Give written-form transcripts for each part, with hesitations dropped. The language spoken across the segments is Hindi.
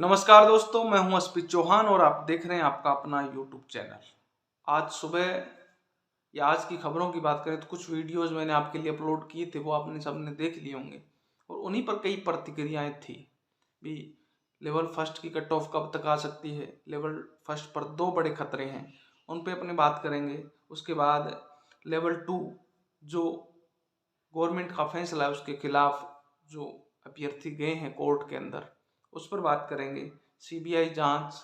नमस्कार दोस्तों, मैं हूं अस्पित चौहान और आप देख रहे हैं आपका अपना यूट्यूब चैनल। आज सुबह या आज की खबरों की बात करें तो कुछ वीडियोस मैंने आपके लिए अपलोड किए थे, वो आपने सबने देख लिए होंगे और उन्हीं पर कई प्रतिक्रियाएं थी भी। लेवल फर्स्ट की कट ऑफ कब तक आ सकती है, लेवल फर्स्ट पर दो बड़े खतरे हैं, उन पर अपने बात करेंगे। उसके बाद लेवल टू जो गवर्नमेंट का फैसला है उसके खिलाफ जो अभ्यर्थी गए हैं कोर्ट के अंदर, उस पर बात करेंगे। सीबीआई जांच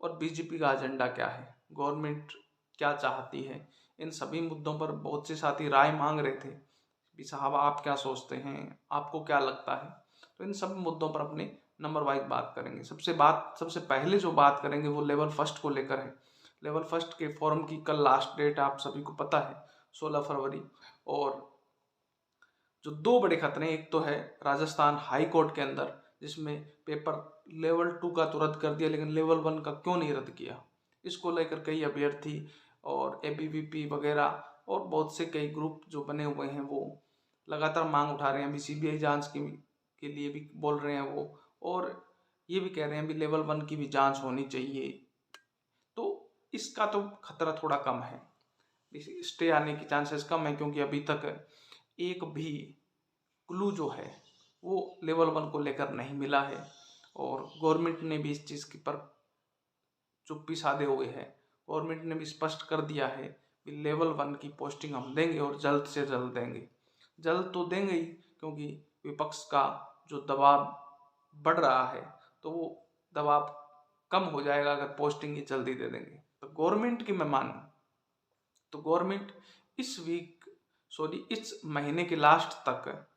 और बीजेपी का एजेंडा क्या है, गवर्नमेंट क्या चाहती है, इन सभी मुद्दों पर बहुत से साथी राय मांग रहे थे कि साहब आप क्या सोचते हैं, आपको क्या लगता है। तो इन सब मुद्दों पर अपने नंबर वाइज बात करेंगे। सबसे पहले जो बात करेंगे वो लेवल फर्स्ट को लेकर है। लेवल फर्स्ट के फॉर्म की कल लास्ट डेट आप सभी को पता है, 16 फरवरी। और जो दो बड़े खतरे, एक तो है राजस्थान हाई कोर्ट के अंदर जिसमें पेपर लेवल 2 का तो रद्द कर दिया, लेकिन लेवल 1 का क्यों नहीं रद्द किया, इसको लेकर कई अभ्यर्थी और एबीवीपी वगैरह और बहुत से कई ग्रुप जो बने हुए हैं वो लगातार मांग उठा रहे हैं। अभी सीबीआई जांच के लिए भी बोल रहे हैं वो, और ये भी कह रहे हैं अभी लेवल 1 की भी जांच होनी चाहिए। तो इसका तो खतरा थोड़ा कम है, स्टे आने की चांसेस कम है, क्योंकि अभी तक एक भी क्लू जो है वो लेवल 1 को लेकर नहीं मिला है और गवर्नमेंट ने भी इस चीज़ की पर चुप्पी साधे हुए है। गवर्नमेंट ने भी स्पष्ट कर दिया है कि लेवल 1 की पोस्टिंग हम देंगे और जल्द से जल्द देंगे। जल्द तो देंगे ही, क्योंकि विपक्ष का जो दबाव बढ़ रहा है तो वो दबाव कम हो जाएगा अगर पोस्टिंग ही जल्दी दे देंगे। तो गवर्नमेंट की मैं मानूं तो गवर्नमेंट इस महीने के लास्ट तक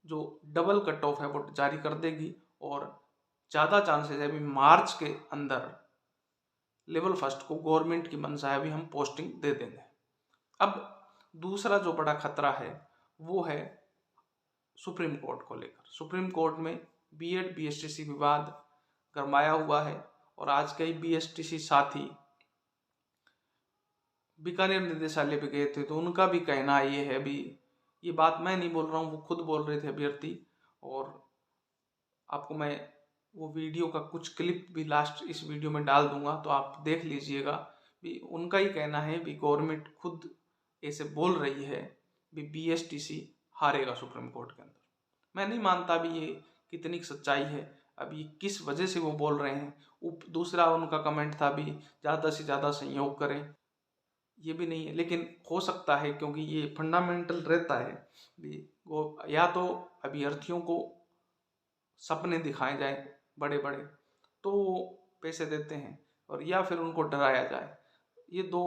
जो डबल कट ऑफ है वो जारी कर देगी और ज़्यादा चांसेस है अभी मार्च के अंदर लेवल फर्स्ट को गवर्नमेंट की मंशा है अभी हम पोस्टिंग दे देंगे। अब दूसरा जो बड़ा खतरा है वो है सुप्रीम कोर्ट को लेकर। सुप्रीम कोर्ट में बीएड बीएसटीसी विवाद गरमाया हुआ है और आज कई बीएसटीसी साथी बीकानेर निदेशालय पे गए थे तो उनका भी कहना ये है, अभी ये बात मैं नहीं बोल रहा हूँ, वो खुद बोल रहे थे अभ्यर्थी। और आपको मैं वो वीडियो का कुछ क्लिप भी लास्ट इस वीडियो में डाल दूंगा तो आप देख लीजिएगा। भी उनका ही कहना है भी गवर्नमेंट खुद ऐसे बोल रही है भी बीएसटीसी हारेगा सुप्रीम कोर्ट के अंदर। मैं नहीं मानता भी ये कितनी सच्चाई है, अभी किस वजह से वो बोल रहे हैं। दूसरा उनका कमेंट था भी ज़्यादा से ज़्यादा सहयोग करें, ये भी नहीं है, लेकिन हो सकता है क्योंकि ये फंडामेंटल रहता है भी वो या तो अभ्यर्थियों को सपने दिखाए जाए बड़े बड़े तो वो पैसे देते हैं, और या फिर उनको डराया जाए। ये दो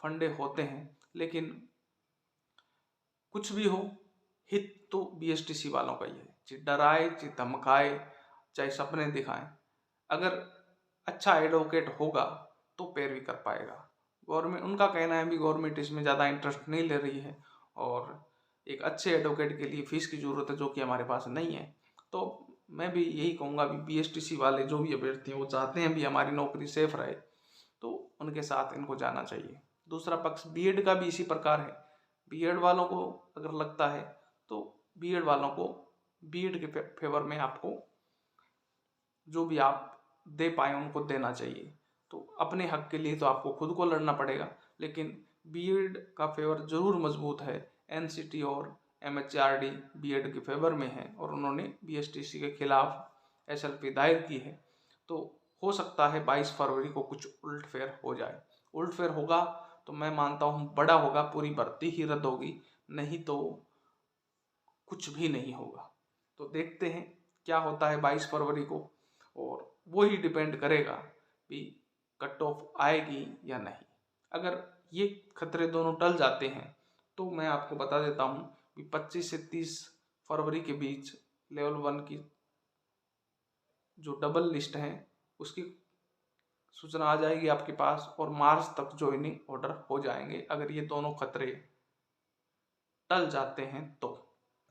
फंडे होते हैं, लेकिन कुछ भी हो हित तो बीएसटीसी वालों का ही है। चाहे डराए चाहे धमकाए चाहे सपने दिखाए, अगर अच्छा एडवोकेट होगा तो पैरवी कर पाएगा। गवर्नमेंट, उनका कहना है भी गवर्नमेंट इसमें ज़्यादा इंटरेस्ट नहीं ले रही है और एक अच्छे एडवोकेट के लिए फीस की ज़रूरत है जो कि हमारे पास नहीं है। तो मैं भी यही कहूँगा भी बीएसटीसी वाले जो भी अभ्यर्थी हैं वो चाहते हैं भी हमारी नौकरी सेफ रहे, तो उनके साथ इनको जाना चाहिए। दूसरा पक्ष बीएड का भी इसी प्रकार है। बीएड वालों को अगर लगता है तो बीएड वालों को बीएड के फेवर में आपको जो भी आप दे पाए उनको देना चाहिए। तो अपने हक के लिए तो आपको खुद को लड़ना पड़ेगा, लेकिन बीएड का फेवर जरूर मजबूत है। एनसीटी और एमएचआरडी बीएड के फेवर में है और उन्होंने बीएसटीसी के खिलाफ एसएलपी दायर की है। तो हो सकता है 22 फरवरी को कुछ उलटफेर हो जाए। उलटफेर होगा तो मैं मानता हूँ बड़ा होगा, पूरी भर्ती ही रद्द होगी, नहीं तो कुछ भी नहीं होगा। तो देखते हैं क्या होता है 22 फरवरी को, और वो ही डिपेंड करेगा कि कट ऑफ आएगी या नहीं। अगर ये खतरे दोनों टल जाते हैं तो मैं आपको बता देता हूँ कि 25 से 30 फरवरी के बीच लेवल 1 की जो डबल लिस्ट है उसकी सूचना आ जाएगी आपके पास और मार्च तक ज्वाइनिंग ऑर्डर हो जाएंगे, अगर ये दोनों खतरे टल जाते हैं तो।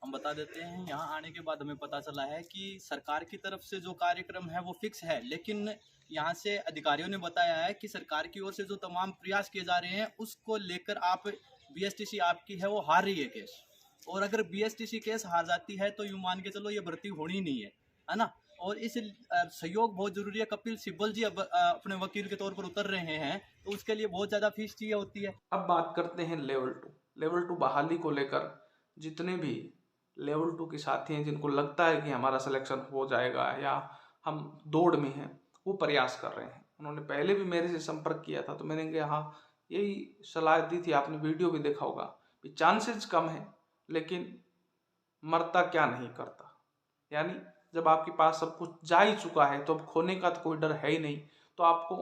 हम बता देते हैं यहाँ आने के बाद हमें पता चला है कि सरकार की तरफ से जो कार्यक्रम है वो फिक्स है, लेकिन यहाँ से अधिकारियों ने बताया है कि सरकार की ओर से जो तमाम प्रयास किए जा रहे हैं उसको लेकर आप बीएसटीसी आपकी है वो हार रही है केस, और अगर बीएसटीसी केस हार जाती है तो यूं मान के चलो ये भर्ती होनी ही नहीं है ना। और इस सहयोग बहुत जरूरी है। कपिल सिब्बल जी अब अपने वकील के तौर पर उतर रहे हैं, तो उसके लिए बहुत ज़्यादा फीस चाहिए होती है। अब बात करते हैं लेवल टू बहाली को लेकर। जितने भी लेवल टू के साथी हैं जिनको लगता है कि हमारा सिलेक्शन हो जाएगा या हम दौड़ में हैं, वो प्रयास कर रहे हैं। उन्होंने पहले भी मेरे से संपर्क किया था, तो मैंने कहा हाँ, यही सलाह दी थी, आपने वीडियो भी देखा होगा कि चांसेस कम है लेकिन मरता क्या नहीं करता। यानी जब आपके पास सब कुछ जा ही चुका है तो अब खोने का तो कोई डर है ही नहीं, तो आपको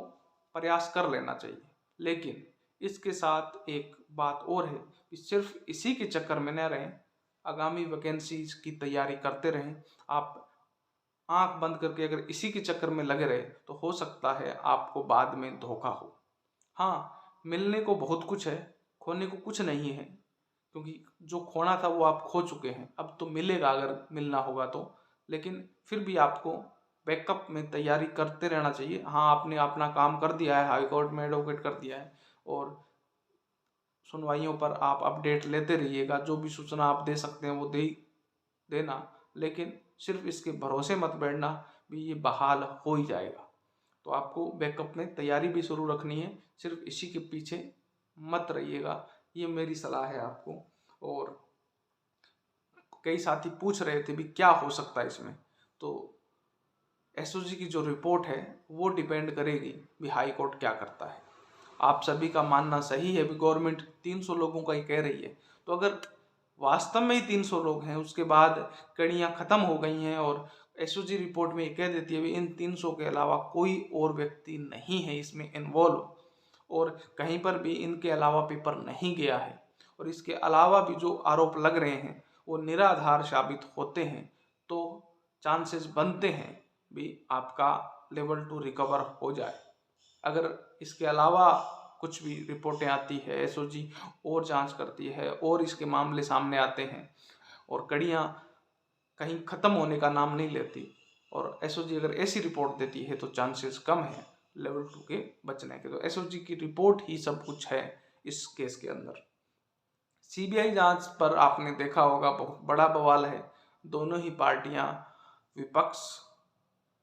प्रयास कर लेना चाहिए। लेकिन इसके साथ एक बात और है कि सिर्फ इसी के चक्कर में न रहें, आगामी वैकेंसीज की तैयारी करते रहें। आप आंख बंद करके अगर इसी के चक्कर में लगे रहे तो हो सकता है आपको बाद में धोखा हो। हाँ, मिलने को बहुत कुछ है, खोने को कुछ नहीं है, क्योंकि जो खोना था वो आप खो चुके हैं। अब तो मिलेगा अगर मिलना होगा तो, लेकिन फिर भी आपको बैकअप में तैयारी करते रहना चाहिए। हाँ, आपने अपना काम कर दिया है, हाई कोर्ट में एडवोकेट कर दिया है और सुनवाइयों पर आप अपडेट लेते रहिएगा। जो भी सूचना आप दे सकते हैं वो दे देना, लेकिन सिर्फ इसके भरोसे मत बैठना भी ये बहाल हो ही जाएगा। तो आपको बैकअप में तैयारी भी शुरू रखनी है, सिर्फ इसी के पीछे मत रहिएगा। ये मेरी सलाह है आपको। और कई साथी पूछ रहे थे भी क्या हो सकता है इसमें, तो एसओजी की जो रिपोर्ट है वो डिपेंड करेगी भी हाई कोर्ट क्या करता है। आप सभी का मानना सही है भी गवर्नमेंट 300 लोगों का ही कह रही है, तो अगर वास्तव में ही 300 लोग हैं, उसके बाद कड़ियाँ खत्म हो गई हैं और एसओजी रिपोर्ट में ये कह देती है भी इन 300 के अलावा कोई और व्यक्ति नहीं है इसमें इन्वॉल्व और कहीं पर भी इनके अलावा पेपर नहीं गया है और इसके अलावा भी जो आरोप लग रहे हैं वो निराधार साबित होते हैं, तो चांसेस बनते हैं भी आपका लेवल 2 रिकवर हो जाए। अगर इसके अलावा कुछ भी रिपोर्टें आती है, एसओजी और जांच करती है और इसके मामले सामने आते हैं और कड़ियाँ कहीं ख़त्म होने का नाम नहीं लेती और एसओजी अगर ऐसी रिपोर्ट देती है तो चांसेस कम है लेवल 2 के बचने के। तो एसओजी की रिपोर्ट ही सब कुछ है इस केस के अंदर। सीबीआई जांच पर आपने देखा होगा बहुत बड़ा बवाल है। दोनों ही पार्टियां, विपक्ष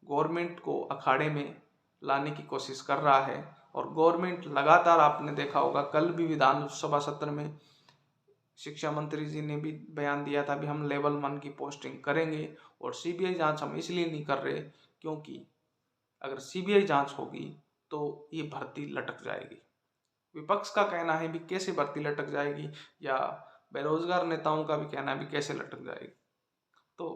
गवर्नमेंट को अखाड़े में लाने की कोशिश कर रहा है और गवर्नमेंट लगातार, आपने देखा होगा कल भी विधानसभा सत्र में शिक्षा मंत्री जी ने भी बयान दिया था भी हम लेवल 1 की पोस्टिंग करेंगे और सीबीआई जांच हम इसलिए नहीं कर रहे क्योंकि अगर सीबीआई जांच होगी तो ये भर्ती लटक जाएगी। विपक्ष का कहना है भी कैसे भर्ती लटक जाएगी, या बेरोजगार नेताओं का भी कहना है भी कैसे लटक जाएगी। तो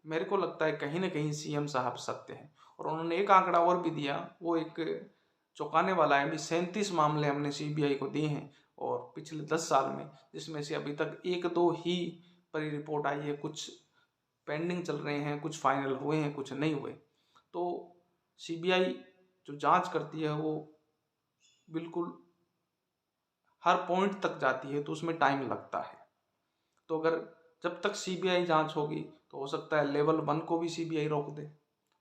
मेरे को लगता है कहीं ना कहीं सीएम साहब सत्य हैं और उन्होंने एक आंकड़ा और भी दिया, वो एक चौंकाने वाला है भी 37 मामले हमने सीबीआई को दिए हैं और पिछले 10 साल में, जिसमें से अभी तक 1-2 ही पर रिपोर्ट आई है, कुछ पेंडिंग चल रहे हैं, कुछ फाइनल हुए हैं, कुछ नहीं हुए। तो सीबीआई जो जांच करती है वो बिल्कुल हर पॉइंट तक जाती है, तो उसमें टाइम लगता है। तो अगर जब तक सीबीआई जांच होगी तो हो सकता है लेवल 1 को भी सीबीआई रोक दे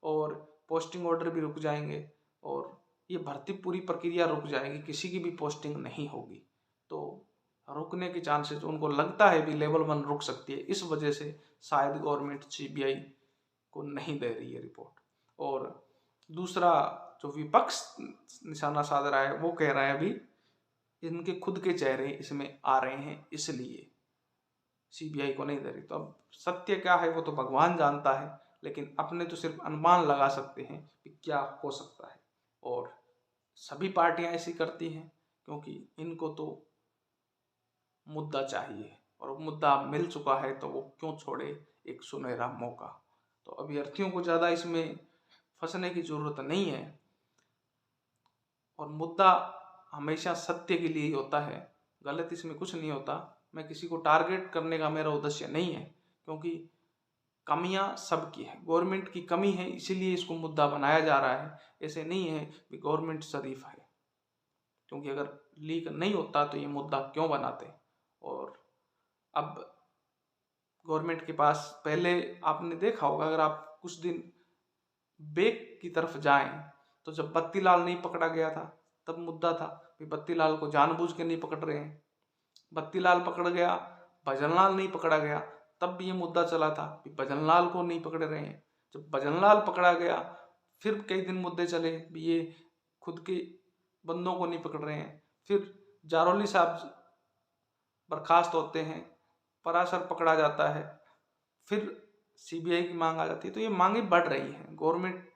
और पोस्टिंग ऑर्डर भी रुक जाएंगे और ये भर्ती पूरी प्रक्रिया रुक जाएगी, किसी की भी पोस्टिंग नहीं होगी। तो रुकने के चांसेस, उनको लगता है भी लेवल 1 रुक सकती है, इस वजह से शायद गवर्नमेंट सीबीआई को नहीं दे रही है रिपोर्ट। और दूसरा जो विपक्ष निशाना साध रहा है वो कह रहा है अभी इनके खुद के चेहरे इसमें आ रहे हैं इसलिए सीबीआई को नहीं दे रही। तो अब सत्य क्या है वो तो भगवान जानता है, लेकिन अपने तो सिर्फ अनुमान लगा सकते हैं कि क्या हो सकता है। और सभी पार्टियां ऐसी करती हैं क्योंकि इनको तो मुद्दा चाहिए और मुद्दा मिल चुका है तो वो क्यों छोड़े एक सुनहरा मौका। तो अभ्यर्थियों को ज़्यादा इसमें फंसने की जरूरत नहीं है और मुद्दा हमेशा सत्य के लिए ही होता है, गलत इसमें कुछ नहीं होता। मैं किसी को टारगेट करने का मेरा उद्देश्य नहीं है क्योंकि कमियां सबकी है, गवर्नमेंट की कमी है इसीलिए इसको मुद्दा बनाया जा रहा है। ऐसे नहीं है कि गवर्नमेंट शरीफ है, क्योंकि अगर लीक नहीं होता तो ये मुद्दा क्यों बनाते। और अब गवर्नमेंट के पास, पहले आपने देखा होगा अगर आप कुछ दिन बैक की तरफ जाएं तो जब बत्तीलाल नहीं पकड़ा गया था तब मुद्दा था कि बत्तीलाल को जानबूझ के नहीं पकड़ रहे हैं। बत्तीलाल पकड़ गया, भजनलाल नहीं पकड़ा गया, तब भी ये मुद्दा चला था कि भजनलाल को नहीं पकड़ रहे हैं। जब भजनलाल पकड़ा गया, फिर कई दिन मुद्दे चले भी ये खुद के बंदों को नहीं पकड़ रहे हैं। फिर जारौली साहब बर्खास्त होते हैं, पराशर पकड़ा जाता है, फिर सीबीआई की मांग आ जाती है। तो ये मांगे बढ़ रही हैं, गवर्नमेंट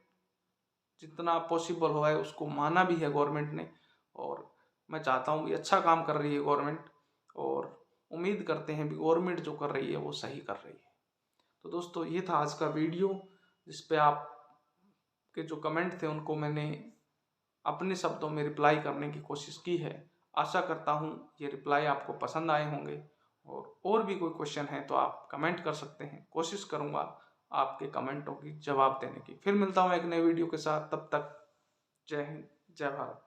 जितना पॉसिबल हुआ है उसको माना भी है गवर्नमेंट ने, और मैं चाहता हूँ कि अच्छा काम कर रही है गवर्नमेंट, और उम्मीद करते हैं भी गवर्नमेंट जो कर रही है वो सही कर रही है। तो दोस्तों ये था आज का वीडियो, जिस पे आप के जो कमेंट थे उनको मैंने अपने शब्दों में रिप्लाई करने की कोशिश की है। आशा करता हूँ ये रिप्लाई आपको पसंद आए होंगे, और भी कोई क्वेश्चन है तो आप कमेंट कर सकते हैं। कोशिश करूँगा आपके कमेंटों की जवाब देने की। फिर मिलता हूँ एक नए वीडियो के साथ, तब तक जय हिंद, जय भारत।